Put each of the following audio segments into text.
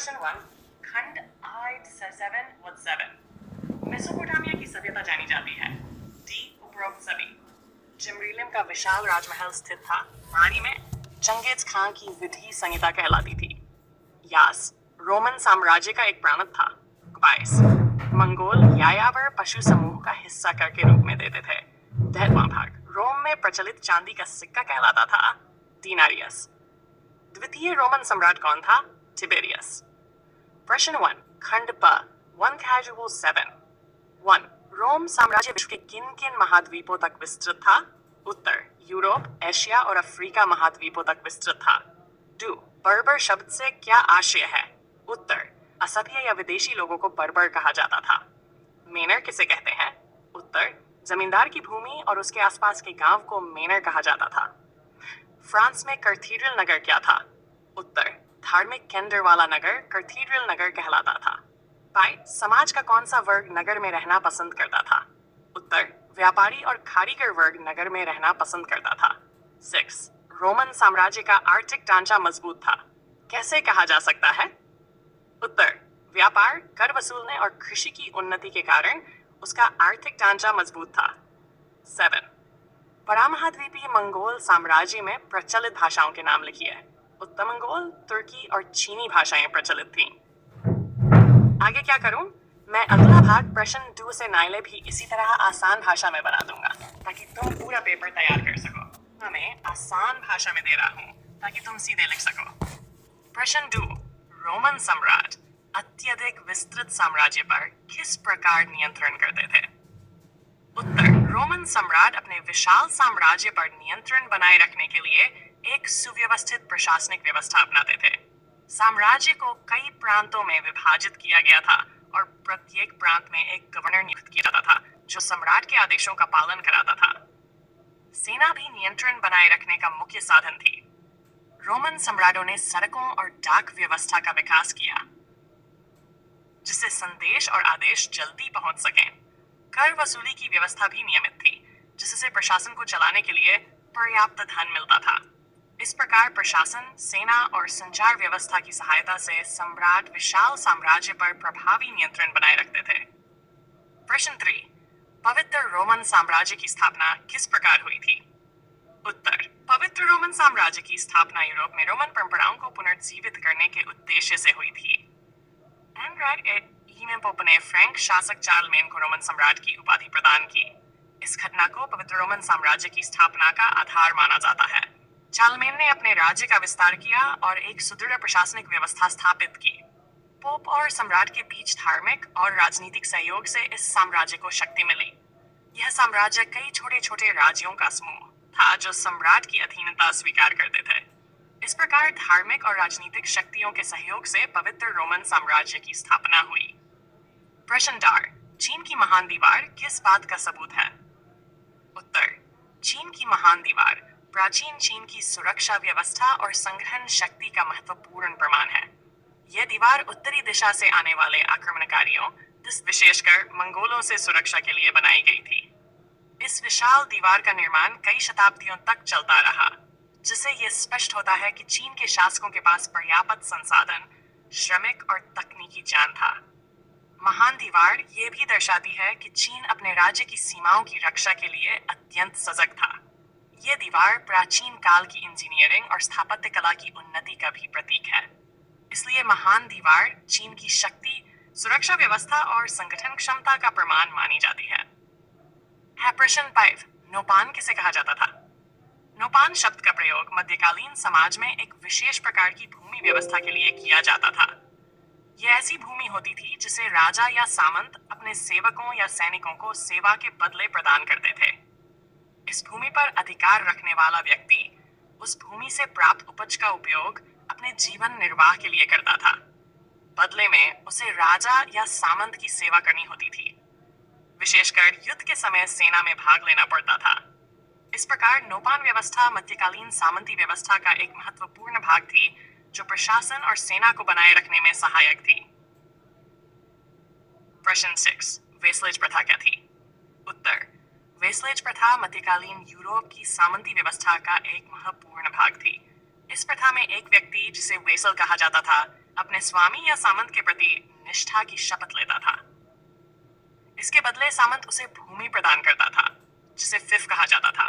Question 1 खंड 7 Mesopotamia की सभ्यता जानी जाती है। डी उपरोक्त सभी। जिमरीलिम का विशाल राजमहल स्थित था। रानी में चंगेज खां की विधि संहिता कहलाती थी। यास रोमन साम्राज्य का एक प्रांत था। 22 मंगोल यायावर पशु समूह का हिस्सा कर के रूप में देते थे। दैतवां भाग रोम में प्रचलित चांदी का सिक्का कहलाता था दिनारियस। द्वितीय रोमन सम्राट कौन था? टिबेरियस। प्रश्न 1 खंड प 1 कैजुअल 7 1 रोम साम्राज्य विश्व के किन किन महाद्वीपों तक विस्तृत था? उत्तर यूरोप, एशिया और अफ्रीका महाद्वीपों तक विस्तृत था। 2 बर्बर शब्द से क्या आशय है? उत्तर असभ्य या विदेशी लोगों को बर्बर कहा जाता था। मेनर किसे कहते हैं? उत्तर जमींदार की भूमि और उसके आसपास के गांव को मेनर कहा जाता था। फ्रांस में कैथीड्रल नगर क्या था? उत्तर धार्मिक केंद्र वाला नगर कैथीड्रल नगर कहलाता था। बाई समाज का कौन सा वर्ग नगर में रहना पसंद करता था? उत्तर व्यापारी और कारीगर वर्ग नगर में रहना पसंद करता था। 6 रोमन साम्राज्य का आर्थिक ढांचा मजबूत था। कैसे कहा जा सकता है? उत्तर व्यापार, कर वसूलने और कृषि की उन्नति के कारण उसका आर्थिक ढांचा मजबूत था। 7 परामहाद्वीपीय मंगोल साम्राज्य में प्रचलित भाषाओं के नाम लिखिए। उत्तर मंगोल, तुर्की और चीनी भाषाएं प्रचलित थीं। आगे क्या करूं? मैं अगला भाग प्रश्न 2 से 9 भी इसी तरह आसान भाषा में बना दूंगा ताकि तुम पूरा पेपर तैयार कर सको। मैं आसान भाषा में दे रहा हूं ताकि तुम सीधे लिख सको। प्रश्न 2 रोमन सम्राट अत्यधिक विस्तृत साम्राज्य पर किस प्रकार नियंत्रण करते थे? उत्तर रोमन सम्राट अपने विशाल साम्राज्य पर नियंत्रण बनाए रखने के लिए एक सुव्यवस्थित प्रशासनिक व्यवस्था अपनाते थे। साम्राज्य को कई प्रांतों में विभाजित किया गया था और प्रत्येक प्रांत में एक गवर्नर नियुक्त किया जाता था जो सम्राट के आदेशों का पालन कराता था। सेना भी नियंत्रण बनाए रखने का मुख्य साधन थी। रोमन सम्राटों ने सड़कों और डाक व्यवस्था का विकास किया जिससे संदेश और आदेश जल्दी पहुंच सकें। कर वसूली की व्यवस्था भी नियमित थी जिससे प्रशासन को चलाने के लिए पर्याप्त धन मिलता था। इस प्रकार प्रशासन, सेना और संचार व्यवस्था की सहायता से सम्राट विशाल साम्राज्य पर प्रभावी नियंत्रण बनाए रखते थे। प्रश्न 3 पवित्र रोमन साम्राज्य की स्थापना किस प्रकार हुई थी? उत्तर पवित्र रोमन साम्राज्य की स्थापना यूरोप में रोमन परंपराओं को पुनर्जीवित करने के उद्देश्य से हुई थी। पोप ने फ्रैंक शासक चार्लमेन को रोमन सम्राट की उपाधि प्रदान की। इस घटना को पवित्र रोमन साम्राज्य की स्थापना का आधार माना जाता है। चार्लमेन ने अपने राज्य का विस्तार किया और एक सुदृढ़ प्रशासनिक व्यवस्था स्थापित की। पोप और सम्राट के बीच धार्मिक और राजनीतिक सहयोग से इस साम्राज्य को शक्ति मिली। यह साम्राज्य कई छोटे छोटे राज्यों का समूह था जो सम्राट की अधीनता स्वीकार करते थे। इस प्रकार धार्मिक और राजनीतिक शक्तियों के सहयोग से पवित्र रोमन साम्राज्य की स्थापना हुई। प्रश्न 4 चीन की महान दीवार किस बात का सबूत है? उत्तर चीन की महान दीवार प्राचीन चीन की सुरक्षा व्यवस्था और संग्रहण शक्ति का महत्वपूर्ण प्रमाण है। यह दीवार उत्तरी दिशा से आने वाले आक्रमणकारियों, विशेषकर मंगोलों से सुरक्षा के लिए बनाई गई थी। इस विशाल दीवार का निर्माण कई शताब्दियों तक चलता रहा, जिससे यह स्पष्ट होता है कि चीन के शासकों के पास पर्याप्त संसाधन, श्रमिक और तकनीकी ज्ञान था। महान दीवार ये भी दर्शाती है कि चीन अपने राज्य की सीमाओं की रक्षा के लिए अत्यंत सजग था। यह दीवार प्राचीन काल की इंजीनियरिंग और स्थापत्य कला की उन्नति का भी प्रतीक है। इसलिए महान दीवार चीन की शक्ति, सुरक्षा व्यवस्था और संगठन क्षमता का प्रमाण मानी जाती है। प्रश्न 5 नोपान किसे कहा जाता था? नोपान शब्द का प्रयोग मध्यकालीन समाज में एक विशेष प्रकार की भूमि व्यवस्था के लिए किया जाता था। यह ऐसी भूमि होती थी जिसे राजा या सामंत अपने सेवकों या सैनिकों को सेवा के बदले प्रदान करते थे। इस भूमि पर अधिकार रखने वाला व्यक्ति उस भूमि से प्राप्त उपज का उपयोग अपने जीवन निर्वाह के लिए करता था। बदले में उसे राजा या सामंत की सेवा करनी होती थी। विशेषकर युद्ध के समय सेना में भाग लेना पड़ता था। इस प्रकार नोपान व्यवस्था मध्यकालीन सामंती व्यवस्था का एक महत्वपूर्ण भाग थी जो प्रशासन और सेना को बनाए रखने में सहायक थी। प्रश्न 6 वेसलेज प्रथा क्या थी? उत्तर वेसलेज प्रथा मध्यकालीन यूरोप की सामंती व्यवस्था का एक महत्वपूर्ण भाग थी। इस प्रथा में एक व्यक्ति जिसे वेसल कहा जाता था अपने स्वामी या सामंत के प्रति निष्ठा की शपथ लेता था। इसके बदले सामंत उसे भूमि प्रदान करता था, जिसे फिफ कहा जाता था।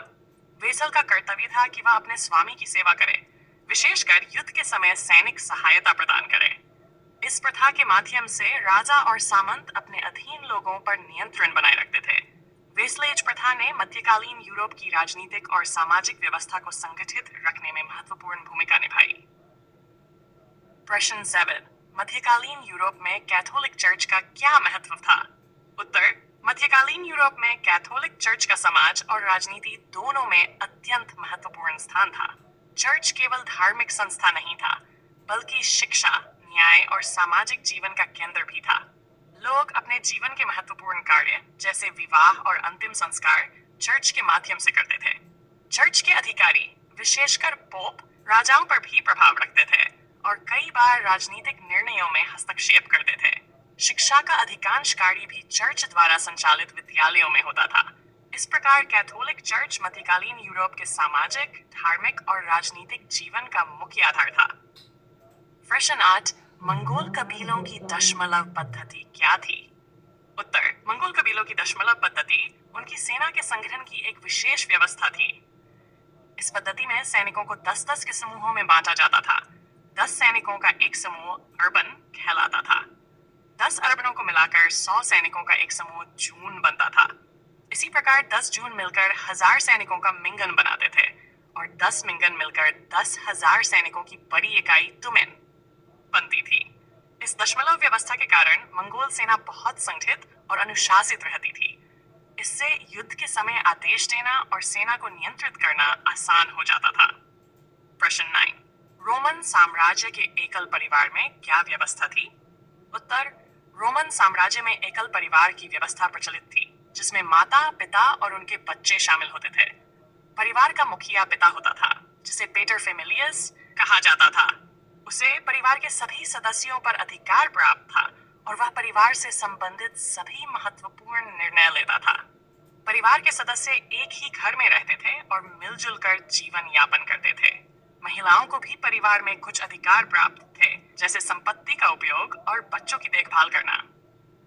वेसल का कर्तव्य था कि वह अपने स्वामी की सेवा करे, विशेषकर युद्ध के समय सैनिक सहायता प्रदान करे। इस प्रथा के माध्यम से राजा और सामंत अपने अधीन लोगों पर नियंत्रण बनाए रखते थे। वेसलेज प्रथा ने मध्यकालीन यूरोप की राजनीतिक और सामाजिक व्यवस्था को संगठित रखने में महत्वपूर्ण भूमिका निभाई। प्रश्न 7, मध्यकालीन यूरोप में कैथोलिक चर्च का क्या महत्व था? उत्तर, मध्यकालीन यूरोप में कैथोलिक चर्च का समाज और राजनीति दोनों में अत्यंत महत्वपूर्ण स्थान था। चर्च केवल धार्मिक संस्था नहीं था, बल्कि शिक्षा, न्याय और सामाजिक जीवन का केंद्र भी था। लोग अपने जीवन के महत्वपूर्ण कार्य जैसे विवाह और अंतिम संस्कार चर्च के माध्यम से करते थे। चर्च के अधिकारी, विशेषकर पोप, राजाओं पर भी प्रभाव रखते थे और कई बार राजनीतिक निर्णयों में हस्तक्षेप करते थे। शिक्षा का अधिकांश कार्य भी चर्च द्वारा संचालित विद्यालयों में होता था। इस प्रकार कैथोलिक चर्च मध्यकालीन यूरोप के सामाजिक, धार्मिक और राजनीतिक जीवन का मुख्य आधार था। प्रश्न 8, मंगोल कबीलों की दशमलव पद्धति क्या थी? उत्तर, मंगोल कबीलों की दशमलव पद्धति उनकी सेना के संगठन की एक विशेष व्यवस्था थी। इस पद्धति में सैनिकों को 10-10 के समूहों में बांटा जाता था। 10 सैनिकों का एक समूह अर्बन कहलाता था। 10 अर्बनों को मिलाकर 100 सैनिकों का एक समूह जून बनता था। इसी प्रकार 10 जून मिलकर 1000 सैनिकों का मिंगन बनाते थे और 10 मिंगन मिलकर 10,000 सैनिकों की बड़ी इकाई तुमेन बनती थी। इस दशमलव व्यवस्था के कारण मंगोल सेना बहुत संगठित और अनुशासित रहती थी। इससे युद्ध के समय आदेश देना और सेना को नियंत्रित करना आसान हो जाता था। प्रश्न 9, रोमन साम्राज्य के एकल परिवार में क्या व्यवस्था थी? उत्तर, रोमन साम्राज्य में एकल परिवार की व्यवस्था प्रचलित थी, जिसमें माता, पिता और उनके बच्चे शामिल होते थे। परिवार का मुखिया पिता होता था, जिसे पेटर फेमिलियस कहा जाता था। उसे परिवार के सभी सदस्यों पर अधिकार प्राप्त था और वह परिवार से संबंधित सभी महत्वपूर्ण निर्णय लेता था। परिवार के सदस्य एक ही घर में रहते थे और मिलजुल कर जीवन यापन करते थे। महिलाओं को भी परिवार में कुछ अधिकार प्राप्त थे, जैसे संपत्ति का उपयोग और बच्चों की देखभाल करना।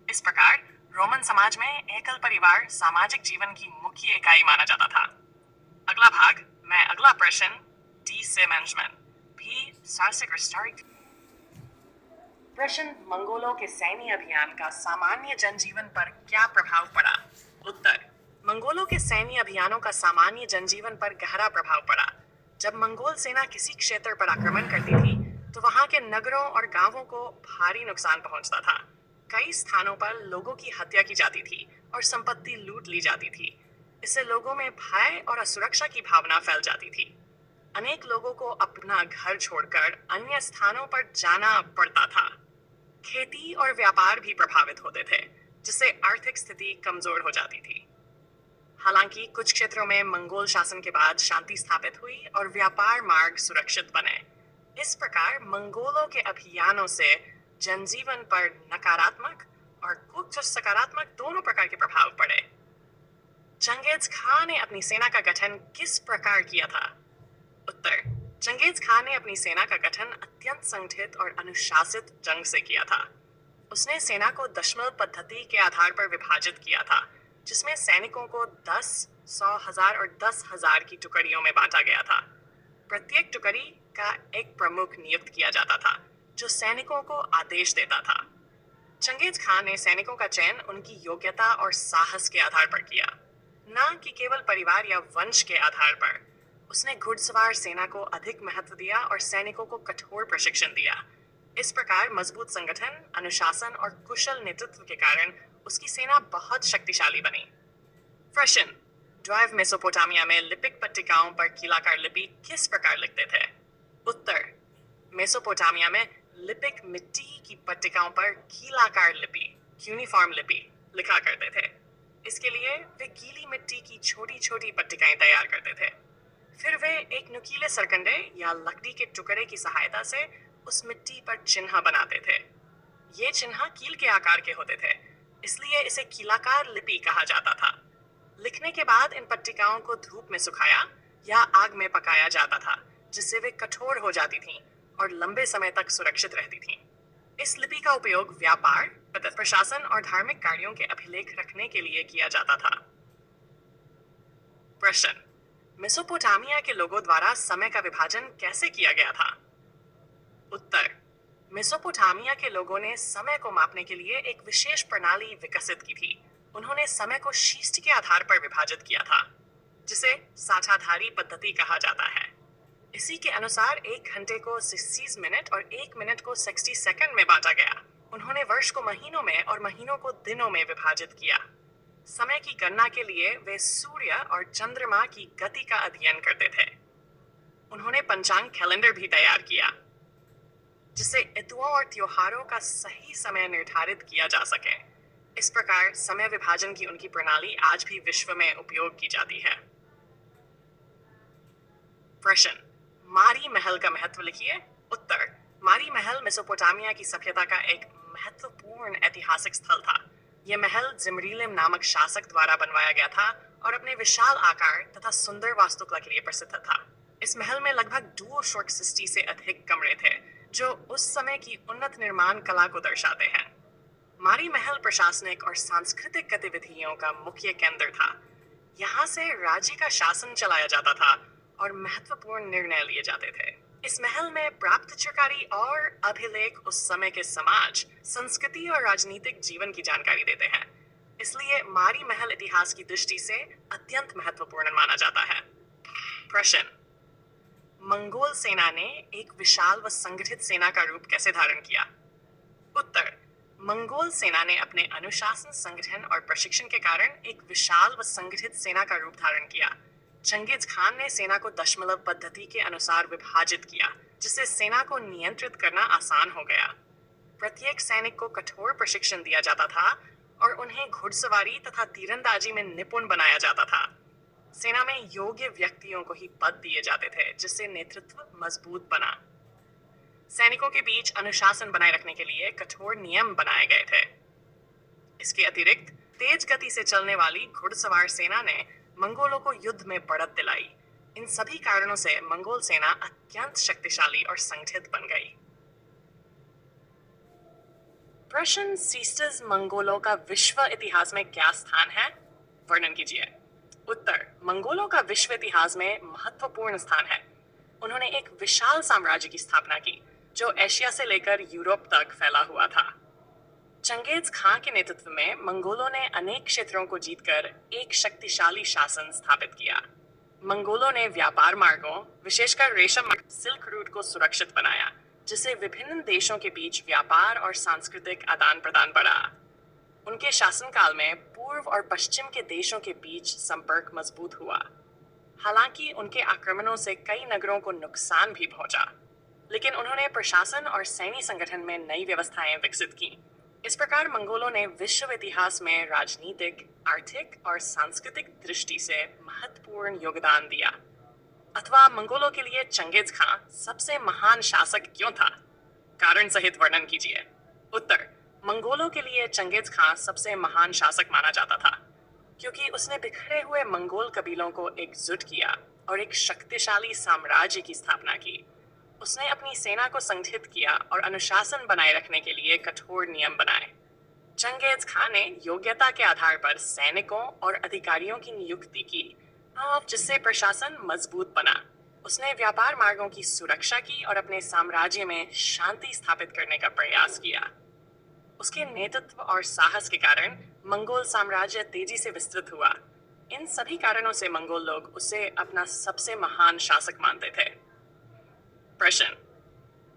इस प्रकार रोमन समाज में एकल परिवार सामाजिक जीवन की मुख्य इकाई माना जाता था। अगला भाग में अगला प्रश्न डी से मैनेजमेंट भी साहसिक रिस्टोरिक। प्रश्न, मंगोलों के सैन्य अभियान का सामान्य जनजीवन पर क्या प्रभाव पड़ा? उत्तर, मंगोलों के सैन्य अभियानों का सामान्य जनजीवन पर गहरा प्रभाव पड़ा। जब मंगोल सेना किसी क्षेत्र पर आक्रमण करती थी, तो वहां के नगरों और गांवों को भारी नुकसान पहुंचता था। कई स्थानों पर लोगों की हत्या की जाती थी और संपत्ति लूट ली जाती थी। इससे लोगों में भय और असुरक्षा की भावना फैल जाती थी। अनेक लोगों को अपना घर छोड़कर अन्य स्थानों पर जाना पड़ता था। खेती और व्यापार भी प्रभावित होते थे, जिससे आर्थिक स्थिति कमजोर हो जाती थी। हालांकि कुछ क्षेत्रों में मंगोल शासन के बाद शांति स्थापित हुई और व्यापार मार्ग सुरक्षित बने। इस प्रकार मंगोलों के अभियानों से जनजीवन पर नकारात्मक और कुछ सकारात्मक दोनों प्रकार के प्रभाव पड़े। चंगेज खान ने अपनी सेना का गठन किस प्रकार किया था? उत्तर, चंगेज खान ने अपनी सेना का गठन अत्यंत संगठित और अनुशासित ढंग से किया था। उसने सेना को दशमलव पद्धति के आधार पर विभाजित किया था, जिसमें सैनिकों को 10, 100, 1000 और 10,000 की टुकड़ियों में बांटा गया था। प्रत्येक टुकड़ी का एक प्रमुख नियुक्त किया जाता था, जो सैनिकों को आदेश देता था। चंगेज खान ने सैनिकों का चयन उनकी योग्यता और साहस के आधार पर किया, न कि केवल परिवार या वंश के आधार पर। उसने घुड़सवार सेना को अधिक महत्व दिया और सैनिकों को कठोर प्रशिक्षण दिया। इस प्रकार मजबूत संगठन, अनुशासन और कुशल नेतृत्व के कारण उसकी सेना बहुत शक्तिशाली बनी। प्रश्न, ड्वाइव मेसोपोटामिया में लिपिक पट्टिकाओं पर कीलाकार लिपि किस प्रकार लिखते थे? उत्तर, मेसोपोटामिया में लिपिक मिट्टी की पट्टिकाओं पर कीलाकार लिपि, यूनिफॉर्म लिपि लिखा करते थे। इसके लिए वे गीली मिट्टी की छोटी छोटी पट्टिकाएं तैयार करते थे। फिर वे एक नुकीले सरकंडे या लकड़ी के टुकड़े की सहायता से उस मिट्टी पर चिन्ह बनाते थे। ये चिन्ह कील के आकार के होते थे, इसलिए इसे कीलाकार लिपि कहा जाता था। लिखने के बाद इन पट्टिकाओं को धूप में सुखाया या आग में पकाया जाता था, जिससे वे कठोर हो जाती थीं और लंबे समय तक सुरक्षित रहती थीं। इस लिपि का उपयोग व्यापार, प्रशासन और धार्मिक कार्यों के अभिलेख रखने के लिए किया जाता था। प्रश्न: मेसोपोटामिया के लोगों द्वारा समय का विभाजन कैसे किया गया था? उत्तर: मेसोपोटामिया के लोगों ने समय को मापने के लिए एक विशेष प्रणाली विकसित की थी। उन्होंने समय को शीष्ट के आधार पर विभाजित किया था, जिसे साझाधारी पद्धति कहा जाता है। इसी के अनुसार 1 घंटे को 60 मिनट और 1 मिनट को 60 सेकंड में बांटा गया। उन्होंने वर्ष को महीनों में और महीनों को दिनों में विभाजित किया। समय की गणना के लिए वे सूर्य और चंद्रमा की गति का अध्ययन करते थे। उन्होंने पंचांग कैलेंडर भी तैयार किया, जिससे ऋतुओं और त्योहारों का सही समय निर्धारित किया जा सके। इस प्रकार समय विभाजन की उनकी प्रणाली आज भी विश्व में उपयोग की जाती है। प्रश्न: मारी महल का महत्व लिखिए। उत्तर: मारी महल मेसोपोटामिया की सभ्यता का एक महत्वपूर्ण ऐतिहासिक स्थल था। यह महल जिमरीलिम नामक शासक द्वारा बनवाया गया था और अपने विशाल आकार तथा सुंदर वास्तुकला के लिए प्रसिद्ध था। इस महल में लगभग 260 से अधिक कमरे थे, जो उस समय की उन्नत निर्माण कला को दर्शाते हैं। मारी महल प्रशासनिक और सांस्कृतिक गतिविधियों का मुख्य केंद्र था। यहाँ से राज्य का शासन चलाया जाता था और महत्वपूर्ण निर्णय लिए जाते थे। इस महल में प्राप्त चित्रकारी और अभिलेख उस समय के समाज, संस्कृति और राजनीतिक जीवन की जानकारी देते हैं। इसलिए मारी महल इतिहास की दृष्टि से अत्यंत महत्वपूर्ण माना जाता है। प्रश्न: मंगोल सेना ने एक विशाल व संगठित सेना का रूप कैसे धारण किया? उत्तर: मंगोल सेना ने अपने अनुशासन, संगठन और प्रशिक्षण के कारण एक विशाल व संगठित सेना का रूप धारण किया। चंगेज खान ने सेना को दशमलव पद्धति के अनुसार विभाजित किया, जिससे सेना को नियंत्रित करना आसान हो गया। प्रत्येक सैनिक को कठोर प्रशिक्षण दिया जाता था और उन्हें घुड़सवारी तथा तीरंदाजी में निपुण बनाया जाता था। सेना में योग्य व्यक्तियों को ही पद दिए जाते थे, जिससे नेतृत्व मजबूत बना। सैनिकों के बीच अनुशासन बनाए रखने के लिए कठोर नियम बनाए गए थे। इसके अतिरिक्त तेज गति से चलने वाली घुड़सवार सेना ने मंगोलों को युद्ध में बढ़त दिलाई। इन सभी कारणों से मंगोल सेना अत्यंत शक्तिशाली और संगठित बन गई। प्रश्न: सीस्टर्स मंगोलों का विश्व इतिहास में क्या स्थान है? वर्णन कीजिए। उत्तर: मंगोलों का विश्व इतिहास में महत्वपूर्ण स्थान है। उन्होंने एक विशाल साम्राज्य की स्थापना की, जो एशिया से लेकर यूरोप तक फैला हुआ था। चंगेज खां के नेतृत्व में मंगोलों ने अनेक क्षेत्रों को जीतकर एक शक्तिशाली शासन स्थापित किया। मंगोलों ने व्यापार मार्गों, विशेषकर रेशम मार्ग, सिल्क रूट को सुरक्षित बनाया, जिससे विभिन्न देशों के बीच व्यापार और सांस्कृतिक आदान प्रदान बढ़ा। उनके शासनकाल में पूर्व और पश्चिम के देशों के बीच संपर्क मजबूत हुआ। हालांकि उनके आक्रमणों से कई नगरों को नुकसान भी पहुंचा, लेकिन उन्होंने प्रशासन और सैन्य संगठन में नई व्यवस्थाएं विकसित की। इस प्रकार मंगोलों ने विश्व इतिहास में राजनीतिक, आर्थिक और सांस्कृतिक दृष्टि से महत्वपूर्ण योगदान दिया। अथवा मंगोलों के लिए चंगेज खां सबसे महान शासक क्यों था? कारण सहित वर्णन कीजिए। उत्तर: मंगोलों के लिए चंगेज खां सबसे महान शासक माना जाता था, क्योंकि उसने बिखरे हुए मंगोल कबीलों को एकजुट किया और एक शक्तिशाली साम्राज्य की स्थापना की। उसने अपनी सेना को संगठित किया और अनुशासन बनाए रखने के लिए कठोर नियम बनाए। चंगेज खान ने योग्यता के आधार पर सैनिकों और अधिकारियों की नियुक्ति की, जिससे प्रशासन मजबूत बना। उसने व्यापार मार्गों की सुरक्षा की और अपने साम्राज्य में शांति स्थापित करने का प्रयास किया। उसके नेतृत्व और साहस के कारण मंगोल साम्राज्य तेजी से विस्तृत हुआ। इन सभी कारणों से मंगोल लोग उसे अपना सबसे महान शासक मानते थे। प्रश्न: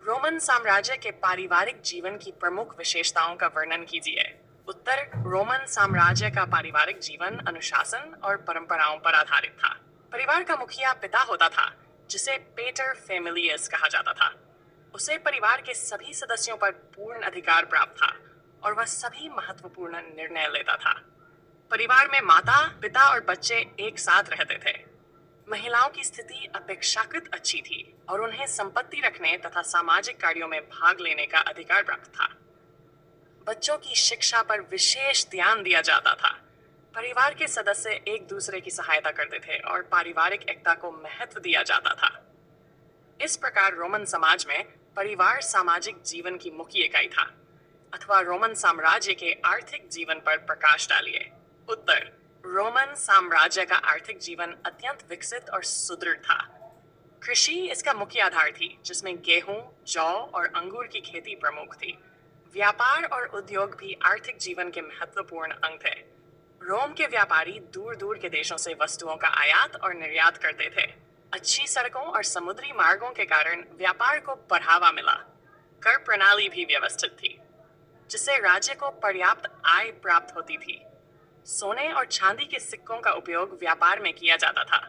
रोमन साम्राज्य के पारिवारिक जीवन की प्रमुख विशेषताओं का वर्णन कीजिए। उत्तर: रोमन साम्राज्य का पारिवारिक जीवन अनुशासन और परंपराओं पर आधारित था। परिवार का मुखिया पिता होता था, जिसे पेटर फेमिलियस कहा जाता था। उसे परिवार के सभी सदस्यों पर पूर्ण अधिकार प्राप्त था और वह सभी महत्वपूर्ण निर्णय लेता था। परिवार में माता, पिता और बच्चे एक साथ रहते थे। महिलाओं की स्थिति अपेक्षाकृत अच्छी थी और उन्हें संपत्ति रखने तथा सामाजिक कार्यों में भाग लेने का अधिकार प्राप्त था। बच्चों की शिक्षा पर विशेष ध्यान दिया जाता था। परिवार के सदस्य एक दूसरे की सहायता करते थे और पारिवारिक एकता को महत्व दिया जाता था। इस प्रकार रोमन समाज में परिवार सामाजिक जीवन की मुख्य इकाई था, अथवा रोमन साम्राज्य के आर्थिक जीवन पर प्रकाश डालिए। उत्तर, रोमन साम्राज्य का आर्थिक जीवन अत्यंत विकसित और सुदृढ़ था। कृषि इसका मुख्य आधार थी, जिसमें गेहूं, जौ और अंगूर की खेती प्रमुख थी। व्यापार और उद्योग भी आर्थिक जीवन के महत्वपूर्ण अंग थे। रोम के व्यापारी दूर दूर के देशों से वस्तुओं का आयात और निर्यात करते थे। अच्छी सड़कों और समुद्री मार्गों के कारण व्यापार को बढ़ावा मिला। कर प्रणाली भी व्यवस्थित थी, जिससे राज्य को पर्याप्त आय प्राप्त होती थी। सोने और चांदी के सिक्कों का उपयोग व्यापार में किया जाता था।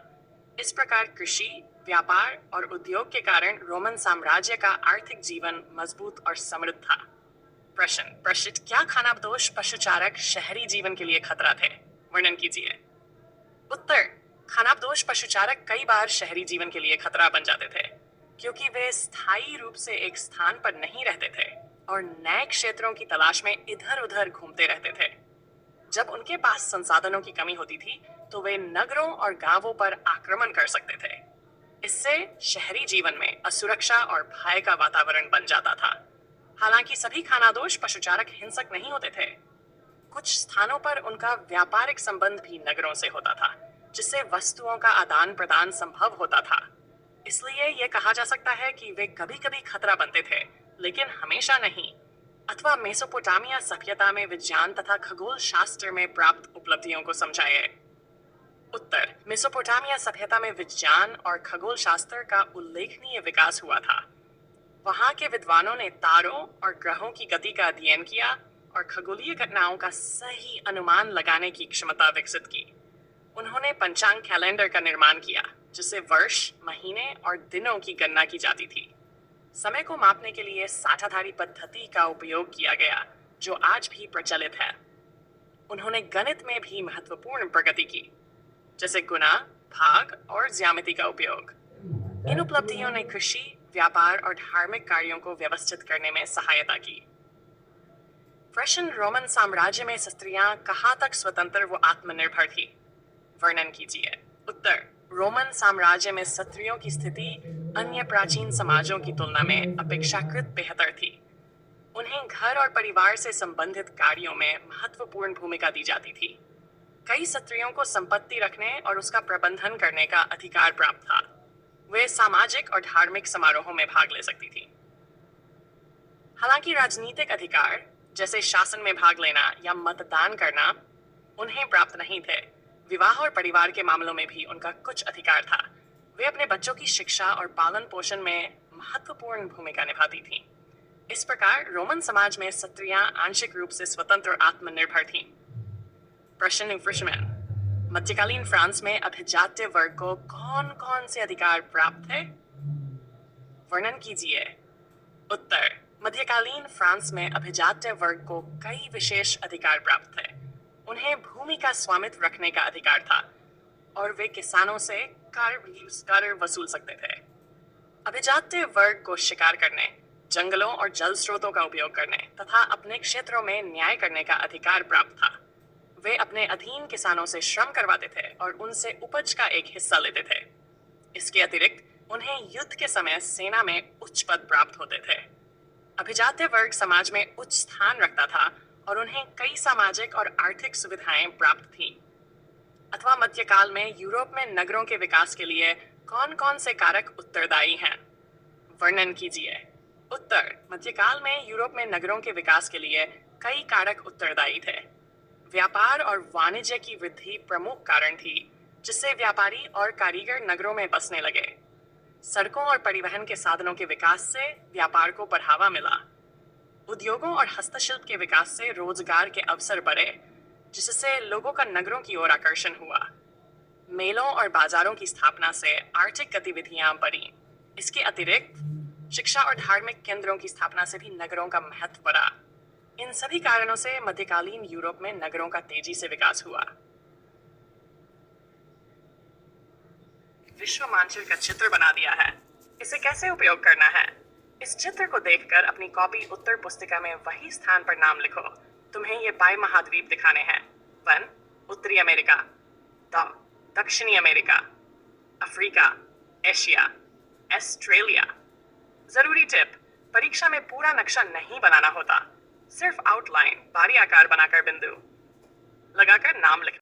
इस प्रकार कृषि, व्यापार और उद्योग के कारण रोमन साम्राज्य का आर्थिक जीवन मजबूत और समृद्ध था। प्रश्न, क्या खानाबदोश पशुचारक शहरी जीवन के लिए खतरा थे? वर्णन कीजिए। उत्तर, खानाबदोश पशुचारक कई बार शहरी जीवन के लिए खतरा बन जाते थे, क्योंकि वे स्थायी रूप से एक स्थान पर नहीं रहते थे और नए क्षेत्रों की तलाश में इधर उधर घूमते रहते थे। जब उनके पास संसाधनों की कमी होती थी, तो वे नगरों और गांवों पर आक्रमण कर सकते थे। इससे शहरी जीवन में असुरक्षा और भय का वातावरण बन जाता था। हालांकि सभी खानाबदोश पशुचारक हिंसक नहीं होते थे। कुछ स्थानों पर उनका व्यापारिक संबंध भी नगरों से होता था, जिससे वस्तुओं का आदान प्रदान संभव होता था। इसलिए यह कहा जा सकता है कि वे कभी कभी खतरा बनते थे, लेकिन हमेशा नहीं। अथवा मेसोपोटामिया सभ्यता में विज्ञान तथा खगोल शास्त्र में प्राप्त उपलब्धियों को समझाइए। उत्तर, मेसोपोटामिया सभ्यता में विज्ञान और खगोल शास्त्र का उल्लेखनीय विकास हुआ था। वहां के विद्वानों ने तारों और ग्रहों की गति का अध्ययन किया और खगोलीय घटनाओं का सही अनुमान लगाने की क्षमता विकसित की। उन्होंने पंचांग कैलेंडर का निर्माण किया, जिससे वर्ष, महीने और दिनों की गणना की जाती थी। समय को मापने के लिए साठाधारी पद्धति का उपयोग किया गया, जो आज भी प्रचलित है। उन्होंने गणित में भी महत्वपूर्ण प्रगति की, जैसे गुणा, भाग और ज्यामिति का उपयोग। इन उपलब्धियों ने कृषि, व्यापार और धार्मिक कार्यों को व्यवस्थित करने में सहायता की। प्रश्न, रोमन साम्राज्य में स्त्रियां कहाँ तक स्वतंत्र व आत्मनिर्भर थी? वर्णन कीजिए। उत्तर, रोमन साम्राज्य में स्त्रियों की स्थिति अन्य प्राचीन समाजों की तुलना में अपेक्षाकृत बेहतर थी। उन्हें घर और परिवार से संबंधित कार्यों में महत्वपूर्ण भूमिका दी जाती थी। कई स्त्रियों को संपत्ति रखने और उसका प्रबंधन करने का अधिकार प्राप्त था। वे सामाजिक और धार्मिक समारोहों में भाग ले सकती थी। हालांकि राजनीतिक अधिकार, जैसे शासन में भाग लेना या मतदान करना, उन्हें प्राप्त नहीं थे। विवाह और परिवार के मामलों में भी उनका कुछ अधिकार था। वे अपने बच्चों की शिक्षा और पालन पोषण में महत्वपूर्ण भूमिका निभाती थीं। इस प्रकार रोमन समाज में स्त्रियां आंशिक रूप से स्वतंत्र और आत्मनिर्भर थीं। प्रश्न, मध्यकालीन फ्रांस में अभिजात्य वर्ग को कौन कौन से अधिकार प्राप्त थे? वर्णन कीजिए। उत्तर, मध्यकालीन फ्रांस में अभिजात्य वर्ग को कई विशेष अधिकार प्राप्त थे। उन्हें भूमि का स्वामित्व रखने का अधिकार था और वे किसानों से कर वसूल सकते थे। अभिजात्य वर्ग को शिकार करने, जंगलों और जल स्रोतों का उपयोग करने तथा अपने क्षेत्रों में न्याय करने का अधिकार प्राप्त था। वे अपने अधीन किसानों से श्रम करवाते थे और उनसे उपज का एक हिस्सा लेते थे। इसके अतिरिक्त उन्हें युद्ध के समय सेना में उच्च पद प्राप्त होते थे। अभिजात्य वर्ग समाज में उच्च स्थान रखता था और उन्हें कई सामाजिक और आर्थिक सुविधाएं प्राप्त थीं। अथवा मध्यकाल में यूरोप में नगरों के विकास के लिए कौन कौन से कारक उत्तरदायी हैं? वर्णन कीजिए। उत्तर, मध्यकाल में यूरोप में नगरों के विकास के लिए कई कारक उत्तरदायी थे। व्यापार और वाणिज्य की वृद्धि प्रमुख कारण थी, जिससे व्यापारी और कारीगर नगरों में बसने लगे। सड़कों और परिवहन के साधनों के विकास से व्यापार को बढ़ावा मिला। उद्योगों और हस्तशिल्प के विकास से रोजगार के अवसर बढ़े, जिससे लोगों का नगरों की ओर आकर्षण हुआ। मेलों और बाजारों की स्थापना से आर्थिक गतिविधियां बढ़ी। इसके अतिरिक्त शिक्षा और धार्मिक केंद्रों की स्थापना से भी नगरों का महत्व बढ़ा। इन सभी कारणों से मध्यकालीन यूरोप में नगरों का तेजी से विकास हुआ। विश्व मानचित्र का चित्र बना दिया है। इसे कैसे उपयोग करना है? इस चित्र को देखकर अपनी कॉपी उत्तर पुस्तिका में वही स्थान पर नाम लिखो। तुम्हें ये बाई महाद्वीप दिखाने हैं। 1. उत्तरी अमेरिका, 2. दक्षिणी अमेरिका, अफ्रीका, एशिया, ऑस्ट्रेलिया। जरूरी टिप, परीक्षा में पूरा नक्शा नहीं बनाना होता, सिर्फ आउटलाइन बारी आकार बनाकर बिंदु लगाकर नाम लिखना।